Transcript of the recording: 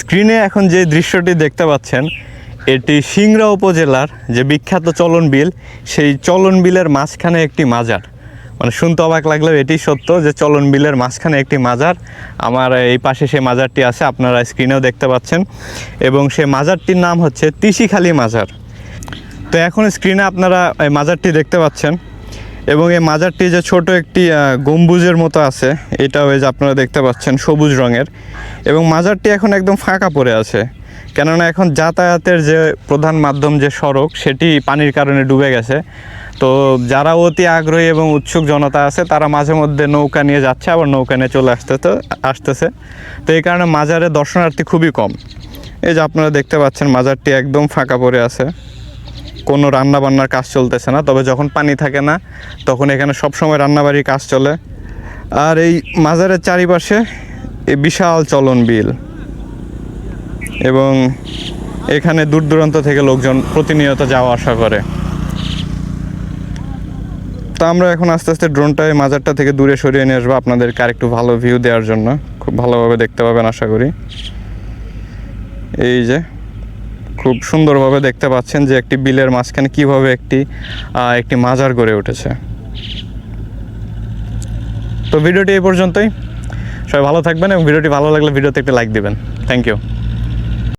স্ক্রিনে এখন যে দৃশ্যটি দেখতে পাচ্ছেন এটি সিংড়া উপজেলার যে বিখ্যাত চলন বিল, সেই চলন বিলের মাঝখানে একটি মাজার। মানে শুনতে অবাক লাগলেও এটি সত্য যে চলন বিলের মাঝখানে একটি মাজার। আমার এই পাশে সেই মাজারটি আছে, আপনারা স্ক্রিনেও দেখতে পাচ্ছেন, এবং সেই মাজারটির নাম হচ্ছে তিসিখালী মাজার। তো এখন স্ক্রিনে আপনারা এই মাজারটি দেখতে পাচ্ছেন, এবং এই মাজারটি যে ছোট একটি গম্বুজের মতো আছে, এটাও এই যে আপনারা দেখতে পাচ্ছেন সবুজ রঙের, এবং মাজারটি এখন একদম ফাঁকা পড়ে আছে, কেননা এখন যাতায়াতের যে প্রধান মাধ্যম যে সড়ক সেটি পানির কারণে ডুবে গেছে। তো যারা অতি আগ্রহী এবং উৎসুক জনতা আছে তারা মাঝে মধ্যে নৌকা নিয়ে যাচ্ছে, আবার নৌকা নিয়ে চলে আসতেছে। তো এই কারণে মাজারে দর্শনার্থী খুবই কম। এই যে আপনারা দেখতে পাচ্ছেন মাজারটি একদম ফাঁকা পড়ে আছে, কোনো রান্নাবান্নার কাজ চলতেছে না। তবে যখন পানি থাকে না তখন এখানে সবসময় রান্নাবাড়ির কাজ চলে। আর এই মাজারের চারিপাশে এই বিশাল চলন বিল, এবং এখানে দূর দূরান্ত থেকে লোকজন প্রতিনিয়ত যাওয়া আসা করে। তো আমরা এখন আস্তে আস্তে ড্রোনটা এই মাজারটা থেকে দূরে সরিয়ে নিয়ে আসবো আপনাদেরকে আরেকটু ভালো ভিউ দেওয়ার জন্য। খুব ভালোভাবে দেখতে পাবেন আশা করি। এই যে খুব সুন্দরভাবে দেখতে পাচ্ছেন যে একটি বিলের মাঝখানে কীভাবে একটি মাজার গড়ে উঠেছে। তো ভিডিওটি এই পর্যন্তই। সবাই ভালো থাকবেন, এবং ভিডিওটি ভালো লাগলে ভিডিওতে একটা লাইক দিবেন। Thank you.